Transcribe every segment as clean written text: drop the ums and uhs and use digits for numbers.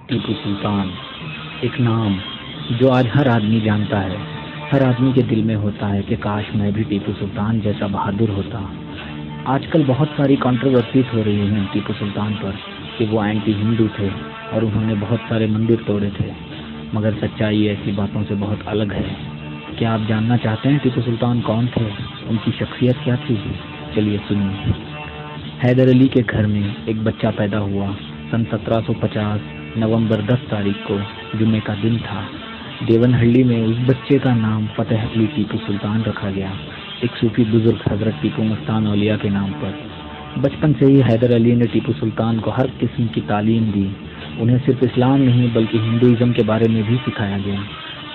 ٹیپو سلطان، ایک نام جو آج ہر آدمی جانتا ہے، ہر آدمی کے دل میں ہوتا ہے کہ کاش میں بھی ٹیپو سلطان جیسا بہادر ہوتا۔ آج کل بہت ساری کنٹروورسیز ہو رہی ہیں ٹیپو سلطان پر کہ وہ اینٹی ہندو تھے اور انہوں نے بہت سارے مندر توڑے تھے، مگر سچائی ایسی باتوں سے بہت الگ ہے۔ کیا آپ جاننا چاہتے ہیں ٹیپو سلطان کون تھے، ان کی شخصیت کیا تھی؟ چلیے سنیے۔ حیدر علی کے گھر میں ایک بچہ پیدا ہوا۔ سن 1750 نومبر 10 تاریخ کو جمعے کا دن تھا۔ دیون ہلّی میں اس بچے کا نام فتح علی ٹیپو سلطان رکھا گیا، ایک صوفی بزرگ حضرت ٹیپو مستان اولیاء کے نام پر۔ بچپن سے ہی حیدر علی نے ٹیپو سلطان کو ہر قسم کی تعلیم دی، انہیں صرف اسلام نہیں بلکہ ہندوازم کے بارے میں بھی سکھایا گیا۔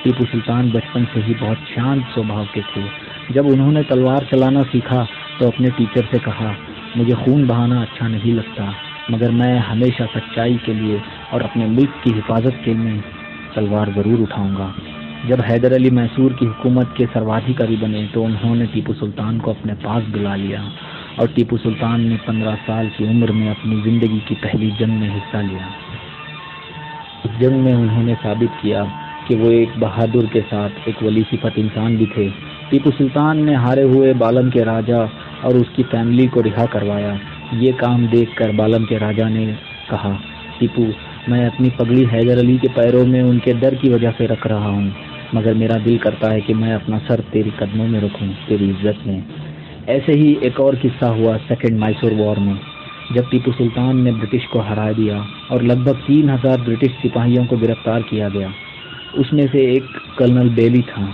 ٹیپو سلطان بچپن سے ہی بہت شانت سوبھاؤ کے تھے۔ جب انہوں نے تلوار چلانا سیکھا تو اپنے ٹیچر سے کہا، مجھے خون بہانا اچھا نہیں لگتا، مگر میں ہمیشہ سچائی کے لیے اور اپنے ملک کی حفاظت کے لیے تلوار ضرور اٹھاؤں گا۔ جب حیدر علی میسور کی حکومت کے سروادھیکاری بنے تو انہوں نے ٹیپو سلطان کو اپنے پاس بلا لیا اور ٹیپو سلطان نے 15 سال کی عمر میں اپنی زندگی کی پہلی جنگ میں حصہ لیا۔ اس جنگ میں انہوں نے ثابت کیا کہ وہ ایک بہادر کے ساتھ ایک ولی صفت انسان بھی تھے۔ ٹیپو سلطان نے ہارے ہوئے بالم کے راجا اور اس کی فیملی کو رہا کروایا۔ یہ کام دیکھ کر بالم کے راجا نے کہا، ٹیپو، میں اپنی پگڑی حیدر علی کے پیروں میں ان کے ڈر کی وجہ سے رکھ رہا ہوں، مگر میرا دل کرتا ہے کہ میں اپنا سر تیری قدموں میں رکھوں، تیری عزت میں۔ ایسے ہی ایک اور قصہ ہوا سیکنڈ میسور وار میں، جب ٹیپو سلطان نے برٹش کو ہرا دیا اور لگ بھگ 3000 برٹش سپاہیوں کو گرفتار کیا گیا۔ اس میں سے ایک کرنل بیلی تھا۔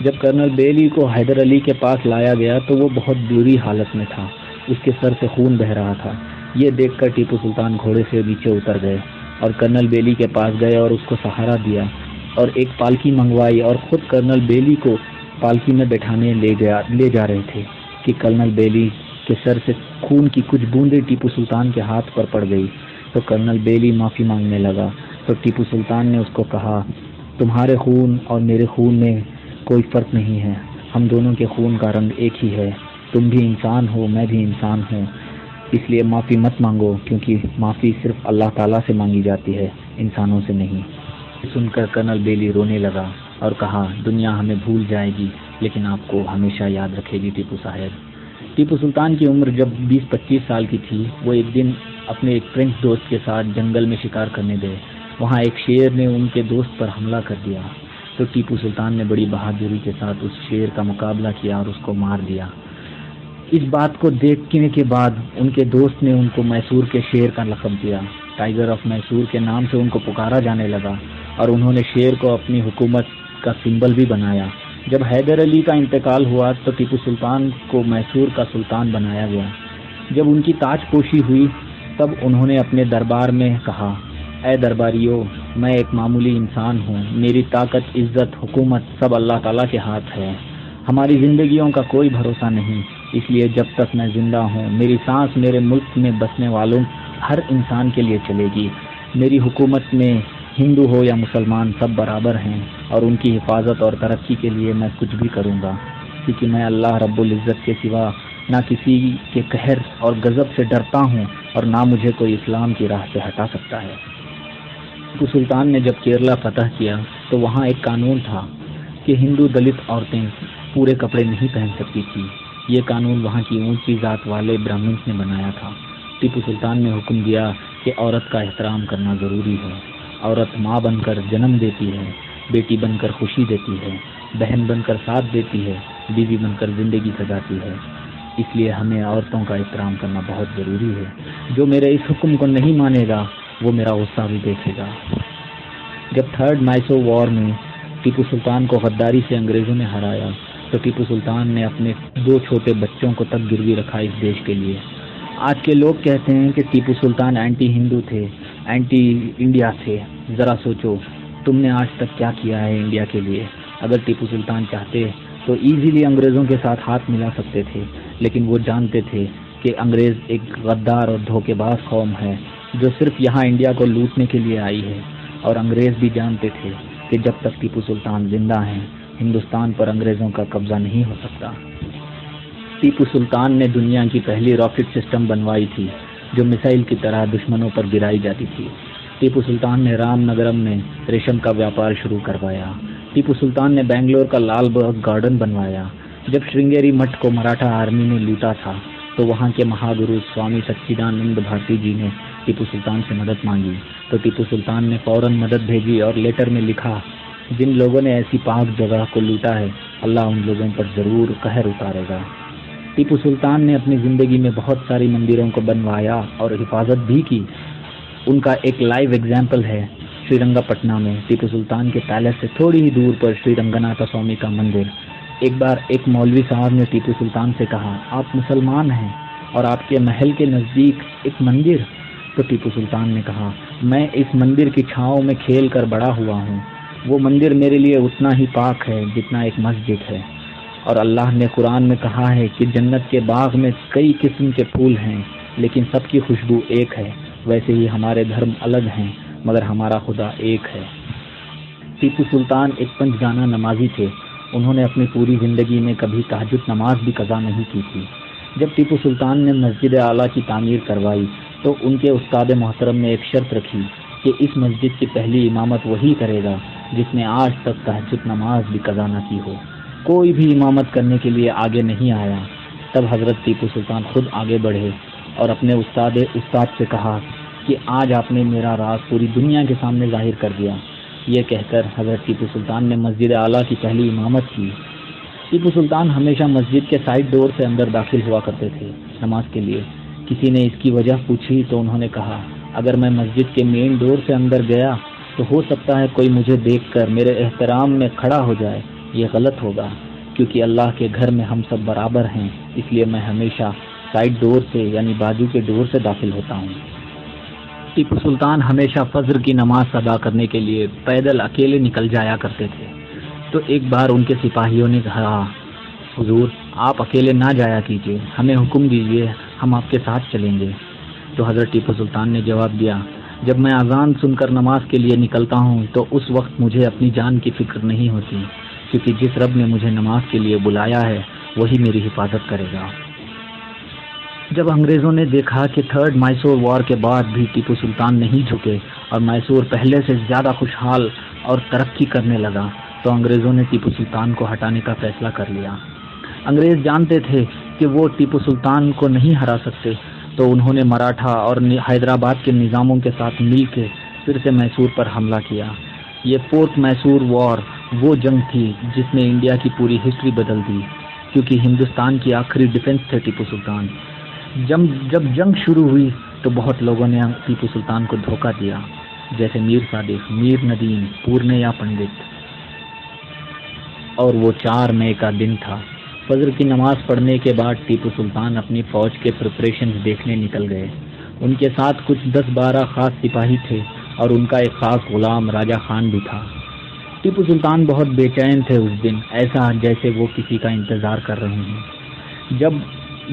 جب کرنل بیلی کو حیدر علی کے پاس لایا گیا تو وہ بہت بری حالت میں تھا، اس کے سر سے خون بہہ رہا تھا۔ یہ دیکھ کر ٹیپو سلطان گھوڑے سے نیچے اتر گئے اور کرنل بیلی کے پاس گئے اور اس کو سہارا دیا اور ایک پالکی منگوائی اور خود کرنل بیلی کو پالکی میں بٹھانے لے جا رہے تھے کہ کرنل بیلی کے سر سے خون کی کچھ بوندیں ٹیپو سلطان کے ہاتھ پر پڑ گئی تو کرنل بیلی معافی مانگنے لگا تو ٹیپو سلطان نے اس کو کہا، تمہارے خون اور میرے خون میں کوئی فرق نہیں ہے، ہم دونوں کے خون کا رنگ ایک ہی ہے، تم بھی انسان ہو، میں بھی انسان ہوں، اس لیے معافی مت مانگو، کیونکہ معافی صرف اللہ تعالیٰ سے مانگی جاتی ہے، انسانوں سے نہیں۔ سن کر کرنل بیلی رونے لگا اور کہا، دنیا ہمیں بھول جائے گی لیکن آپ کو ہمیشہ یاد رکھے گی ٹیپو صاحب۔ ٹیپو سلطان کی عمر جب 20-25 سال کی تھی، وہ ایک دن اپنے ایک فرینچ دوست کے ساتھ جنگل میں شکار کرنے گئے۔ وہاں ایک شیر نے ان کے دوست پر حملہ کر دیا تو ٹیپو سلطان نے بڑی بہادری کے ساتھ اس شیر کا مقابلہ کیا اور اس کو مار دیا۔ اس بات کو دیکھنے کے بعد ان کے دوست نے ان کو میسور کے شیر کا لقب دیا، ٹائیگر آف میسور کے نام سے ان کو پکارا جانے لگا اور انہوں نے شیر کو اپنی حکومت کا سمبل بھی بنایا۔ جب حیدر علی کا انتقال ہوا تو ٹیپو سلطان کو میسور کا سلطان بنایا گیا۔ جب ان کی تاج پوشی ہوئی تب انہوں نے اپنے دربار میں کہا، اے درباریوں، میں ایک معمولی انسان ہوں، میری طاقت، عزت، حکومت سب اللہ تعالیٰ کے ہاتھ ہے، ہماری زندگیوں کا کوئی بھروسہ نہیں، اس لیے جب تک میں زندہ ہوں میری سانس میرے ملک میں بسنے والوں ہر انسان کے لیے چلے گی۔ میری حکومت میں ہندو ہو یا مسلمان سب برابر ہیں اور ان کی حفاظت اور ترقی کے لیے میں کچھ بھی کروں گا، کیونکہ میں اللہ رب العزت کے سوا نہ کسی کے قہر اور غضب سے ڈرتا ہوں اور نہ مجھے کوئی اسلام کی راہ سے ہٹا سکتا ہے۔ ٹیپو سلطان نے جب کیرلا فتح کیا تو وہاں ایک قانون تھا کہ ہندو دلت عورتیں پورے کپڑے نہیں پہن سکتی تھی۔ یہ قانون وہاں کی اونچی ذات والے برہمنس نے بنایا تھا۔ ٹیپو سلطان نے حکم دیا کہ عورت کا احترام کرنا ضروری ہے۔ عورت ماں بن کر جنم دیتی ہے، بیٹی بن کر خوشی دیتی ہے، بہن بن کر ساتھ دیتی ہے، بیوی بن کر زندگی سجاتی ہے، اس لیے ہمیں عورتوں کا احترام کرنا بہت ضروری ہے۔ جو میرے اس حکم کو نہیں مانے گا وہ میرا غصہ بھی دیکھے گا۔ جب تھرڈ میسور وار میں ٹیپو سلطان کو غداری سے انگریزوں نے ہرایا تو ٹیپو سلطان نے اپنے 2 چھوٹے بچوں کو تک گروی رکھا اس دیش کے لیے۔ آج کے لوگ کہتے ہیں کہ ٹیپو سلطان اینٹی ہندو تھے، اینٹی انڈیا تھے۔ ذرا سوچو، تم نے آج تک کیا کیا ہے انڈیا کے لیے؟ اگر ٹیپو سلطان چاہتے تو ایزیلی انگریزوں کے ساتھ ہاتھ ملا سکتے تھے، لیکن وہ جانتے تھے کہ انگریز ایک غدار اور دھوکے باز قوم ہے جو صرف یہاں انڈیا کو لوٹنے کے لیے آئی ہے، اور انگریز بھی جانتے تھے کہ جب تک ٹیپو سلطان زندہ ہیں ہندوستان پر انگریزوں کا قبضہ نہیں ہو سکتا۔ ٹیپو سلطان نے دنیا کی پہلی راکٹ سسٹم بنوائی تھی جو میسائل کی طرح دشمنوں پر گرائی جاتی تھی۔ ٹیپو سلطان نے رام نگرم میں ریشم کا ویاپار شروع کروایا. ٹیپو سلطان نے بنگلور کا لال باغ گارڈن بنوایا. جب شرنگیری مٹھ کو مراٹھا آرمی نے لوٹا تھا تو وہاں کے مہاگرو سوامی سچیدانند بھارتی جی نے ٹیپو سلطان سے مدد مانگی تو ٹیپو سلطان نے فوراً مدد بھیجی اور لیٹر میں لکھا، جن لوگوں نے ایسی پاک جگہ کو لوٹا ہے اللہ ان لوگوں پر ضرور قہر اتارے گا. ٹیپو سلطان نے اپنی زندگی میں بہت ساری مندروں کو بنوایا اور حفاظت بھی کی. ان کا ایک لائیو ایگزامپل ہے شری رنگا پٹنہ میں ٹیپو سلطان کے پیلس سے تھوڑی ہی دور پر شری رنگناتھ سوامی کا مندر. ایک بار ایک مولوی صاحب نے ٹیپو سلطان سے کہا، آپ مسلمان ہیں اور آپ کے محل کے نزدیک ایک مندر؟ تو ٹیپو سلطان نے کہا، میں اس مندر کی چھاؤں میں کھیل کر بڑا ہوا ہوں. وہ مندر میرے لیے اتنا ہی پاک ہے جتنا ایک مسجد ہے. اور اللہ نے قرآن میں کہا ہے کہ جنت کے باغ میں کئی قسم کے پھول ہیں لیکن سب کی خوشبو ایک ہے. ویسے ہی ہمارے دھرم الگ ہیں مگر ہمارا خدا ایک ہے. ٹیپو سلطان ایک پنج گانا نمازی تھے. انہوں نے اپنی پوری زندگی میں کبھی تہجد نماز بھی قضا نہیں کی تھی. جب ٹیپو سلطان نے مسجد اعلیٰ کی تعمیر کروائی تو ان کے استاد محترم نے ایک شرط رکھی کہ اس مسجد کی پہلی امامت وہی کرے گا جس نے آج تک تہجد نماز بھی قضا نہ کی ہو. کوئی بھی امامت کرنے کے لیے آگے نہیں آیا. تب حضرت ٹیپو سلطان خود آگے بڑھے اور اپنے استاد سے کہا کہ آج آپ نے میرا راز پوری دنیا کے سامنے ظاہر کر دیا. یہ کہہ کر حضرت ٹیپو سلطان نے مسجد اعلیٰ کی پہلی امامت کی. ٹیپو سلطان ہمیشہ مسجد کے سائڈ ڈور سے اندر داخل ہوا کرتے تھے نماز کے لیے. کسی نے اس کی وجہ پوچھی تو انہوں نے کہا، اگر میں مسجد کے مین ڈور سے اندر گیا تو ہو سکتا ہے کوئی مجھے دیکھ کر میرے احترام میں کھڑا ہو جائے. یہ غلط ہوگا کیونکہ اللہ کے گھر میں ہم سب برابر ہیں، اس لیے میں ہمیشہ سائڈ ڈور سے یعنی بازو کے ڈور سے داخل ہوتا ہوں. ٹیپو سلطان ہمیشہ فجر کی نماز ادا کرنے کے لیے پیدل اکیلے نکل جایا کرتے تھے. تو ایک بار ان کے سپاہیوں نے کہا، حضور آپ اکیلے نہ جایا کیجیے، ہمیں حکم دیجیے، ہم آپ کے ساتھ چلیں گے. تو حضرت ٹیپو سلطان نے جواب دیا، جب میں اذان سن کر نماز کے لیے نکلتا ہوں تو اس وقت مجھے اپنی جان کی فکر نہیں ہوتی، کیونکہ جس رب نے مجھے نماز کے لیے بلایا ہے وہی میری حفاظت کرے گا. جب انگریزوں نے دیکھا کہ تھرڈ میسور وار کے بعد بھی ٹیپو سلطان نہیں جھکے اور میسور پہلے سے زیادہ خوشحال اور ترقی کرنے لگا تو انگریزوں نے ٹیپو سلطان کو ہٹانے کا فیصلہ کر لیا. انگریز جانتے تھے کہ وہ ٹیپو سلطان کو نہیں ہرا سکتے تو انہوں نے مراٹھا اور حیدرآباد کے نظاموں کے ساتھ مل کے پھر سے میسور پر حملہ کیا. یہ فورتھ میسور وار وہ جنگ تھی جس نے انڈیا کی پوری ہسٹری بدل دی، کیونکہ ہندوستان کی آخری ڈیفنس تھے ٹیپو سلطان. جب جنگ شروع ہوئی تو بہت لوگوں نے ٹیپو سلطان کو دھوکہ دیا، جیسے میر صادق، میر ندیم، پورنیہ پنڈت. اور وہ 4 مئی کا دن تھا. فجر کی نماز پڑھنے کے بعد ٹیپو سلطان اپنی فوج کے پریپریشنز دیکھنے نکل گئے. ان کے ساتھ کچھ 10-12 خاص سپاہی تھے اور ان کا ایک خاص غلام راجہ خان بھی تھا. ٹیپو سلطان بہت بے چین تھے اس دن، ایسا جیسے وہ کسی کا انتظار کر رہے ہیں. جب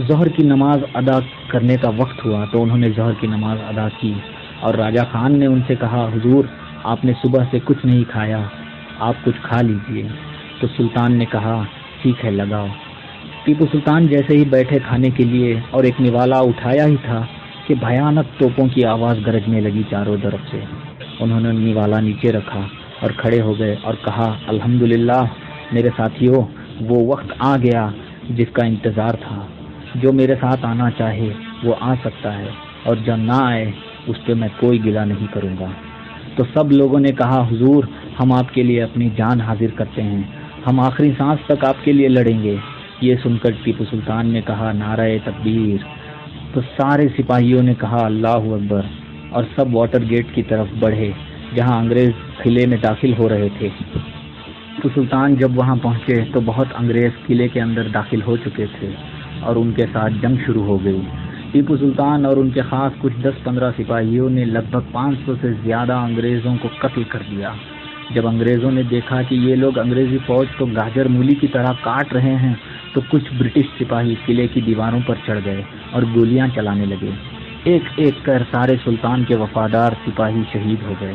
ظہر کی نماز ادا کرنے کا وقت ہوا تو انہوں نے ظہر کی نماز ادا کی اور راجہ خان نے ان سے کہا، حضور آپ نے صبح سے کچھ نہیں کھایا، آپ کچھ کھا لیجئے. تو سلطان نے کہا، ٹھیک ہے لگاؤ. ٹیپو سلطان جیسے ہی بیٹھے کھانے کے لیے اور ایک نوالا اٹھایا ہی تھا کہ بھیانک توپوں کی آواز گرجنے لگی چاروں طرف سے. انہوں نے نوالا نیچے رکھا اور کھڑے ہو گئے اور کہا، الحمدللہ میرے ساتھیوں، وہ وقت آ گیا جس کا انتظار تھا. جو میرے ساتھ آنا چاہے وہ آ سکتا ہے اور جو نہ آئے اس پہ میں کوئی گلہ نہیں کروں گا. تو سب لوگوں نے کہا، حضور ہم آپ کے لیے اپنی جان حاضر کرتے ہیں، ہم آخری سانس تک آپ کے لیے لڑیں گے. یہ سن کر ٹیپو سلطان نے کہا، نعرہ تکبیر. تو سارے سپاہیوں نے کہا، اللہ اکبر، اور سب واٹر گیٹ کی طرف بڑھے جہاں انگریز قلعے میں داخل ہو رہے تھے. ٹیپو سلطان جب وہاں پہنچے تو بہت انگریز قلعے کے اندر داخل ہو چکے تھے اور ان کے ساتھ جنگ شروع ہو گئی. ٹیپو سلطان اور ان کے خاص کچھ 10-15 سپاہیوں نے لگ بھگ 500 سے زیادہ انگریزوں کو قتل کر دیا. جب انگریزوں نے دیکھا کہ یہ لوگ انگریزی فوج کو گاجر مولی کی طرح کاٹ رہے ہیں تو کچھ برٹش سپاہی قلعے کی دیواروں پر چڑھ گئے اور گولیاں چلانے لگے. ایک ایک کر سارے سلطان کے وفادار سپاہی شہید ہو گئے.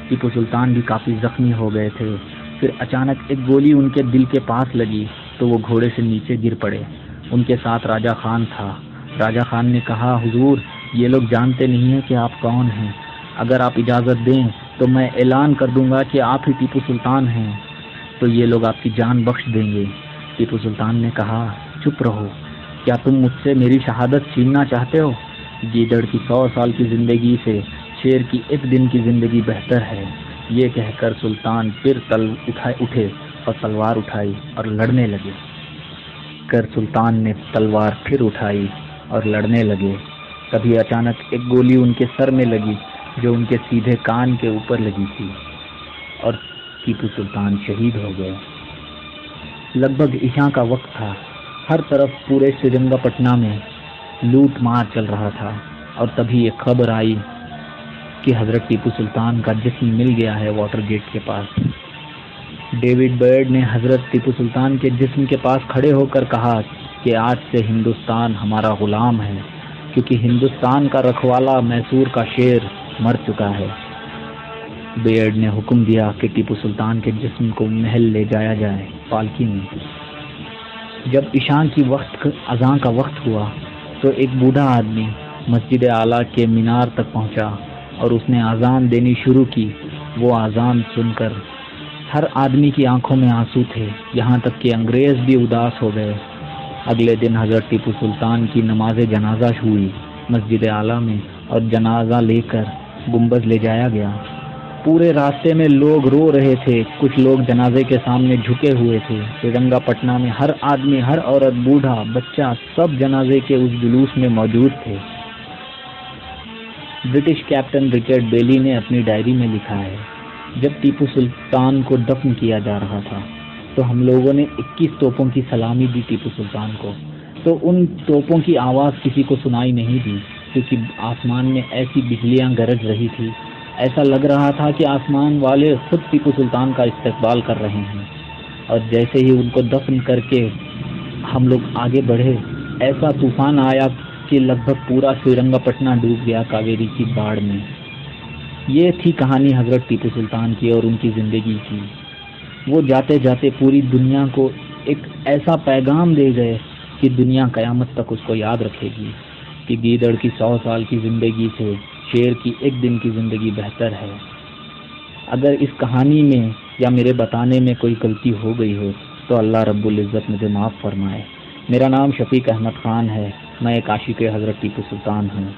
ٹیپو سلطان بھی کافی زخمی ہو گئے تھے. پھر اچانک ایک گولی ان کے دل کے پاس لگی تو وہ گھوڑے سے نیچے گر پڑے. ان کے ساتھ راجہ خان تھا. راجہ خان نے کہا، حضور یہ لوگ جانتے نہیں ہیں کہ آپ کون ہیں، اگر آپ اجازت دیں تو میں اعلان کر دوں گا کہ آپ ہی ٹیپو سلطان ہیں، تو یہ لوگ آپ کی جان بخش دیں گے۔ ٹیپو سلطان نے کہا، چپ رہو، کیا تم مجھ سے میری شہادت چھیننا چاہتے ہو؟ گیدڑ کی 100 سال کی زندگی سے شیر کی ایک دن کی زندگی بہتر ہے۔ یہ کہہ کر سلطان پھر اٹھے اور تلوار اٹھائی اور لڑنے لگے۔ سلطان نے تلوار پھر اٹھائی اور لڑنے لگے۔ تبھی اچانک ایک گولی ان کے سر میں لگی جو ان کے سیدھے کان کے اوپر لگی تھی اور ٹیپو سلطان شہید ہو گئے۔ لگ بھگ عشاء کا وقت تھا۔ ہر طرف پورے سرنگا پٹنہ میں لوٹ مار چل رہا تھا، اور تبھی ایک خبر آئی کہ حضرت ٹیپو سلطان کا جسم مل گیا ہے واٹر گیٹ کے پاس۔ ڈیوڈ برڈ نے حضرت ٹیپو سلطان کے جسم کے پاس کھڑے ہو کر کہا کہ آج سے ہندوستان ہمارا غلام ہے، کیونکہ ہندوستان کا رکھوالا میسور کا شیر مر چکا ہے۔ بیئرڈ نے حکم دیا کہ ٹیپو سلطان کے جسم کو محل لے جایا جائے پالکی میں۔ جب عشاء کی اذان کا وقت ہوا تو ایک بوڑھا آدمی مسجد اعلیٰ کے مینار تک پہنچا اور اس نے اذان دینی شروع کی۔ وہ اذان سن کر ہر آدمی کی آنکھوں میں آنسو تھے، یہاں تک کہ انگریز بھی اداس ہو گئے۔ اگلے دن حضرت ٹیپو سلطان کی نماز جنازہ ہوئی مسجد اعلیٰ میں، اور جنازہ لے کر گنبد لے جایا گیا۔ پورے راستے میں لوگ رو رہے تھے، کچھ لوگ جنازے کے سامنے جھکے ہوئے تھے۔ سرنگا پٹنہ میں ہر آدمی، ہر عورت، بوڑھا، بچہ، سب جنازے کے اس جلوس میں موجود تھے۔ برٹش کیپٹن رچرڈ بیلی نے اپنی ڈائری میں لکھا ہے، جب ٹیپو سلطان کو دفن کیا جا رہا تھا تو ہم لوگوں نے 21 توپوں کی سلامی دی ٹیپو سلطان کو، تو ان توپوں کی آواز کسی کو سنائی نہیں دی، کیونکہ آسمان میں ایسی بجلیاں گرج رہی تھی، ایسا لگ رہا تھا کہ آسمان والے خود ٹیپو سلطان کا استقبال کر رہے ہیں۔ اور جیسے ہی ان کو دفن کر کے ہم لوگ آگے بڑھے، ایسا طوفان آیا کہ لگ بھگ پورا سرنگا پٹنہ ڈوب گیا کاویری کی باڑھ میں۔ یہ تھی کہانی حضرت ٹیپو سلطان کی اور ان کی زندگی کی۔ وہ جاتے جاتے پوری دنیا کو ایک ایسا پیغام دے گئے کہ دنیا قیامت تک اس کو یاد رکھے گی کہ گیدڑ کی 100 سال کی زندگی سے شیر کی ایک دن کی زندگی بہتر ہے۔ اگر اس کہانی میں یا میرے بتانے میں کوئی غلطی ہو گئی ہو تو اللہ رب العزت مجھے معاف فرمائے۔ میرا نام شفیق احمد خان ہے، میں ایک عاشق حضرت ٹیپو سلطان ہوں۔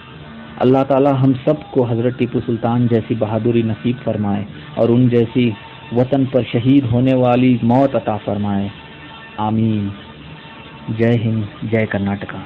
اللہ تعالی ہم سب کو حضرت ٹیپو سلطان جیسی بہادری نصیب فرمائے اور ان جیسی وطن پر شہید ہونے والی موت عطا فرمائے، آمین۔ جے ہند، جے کرناٹکا۔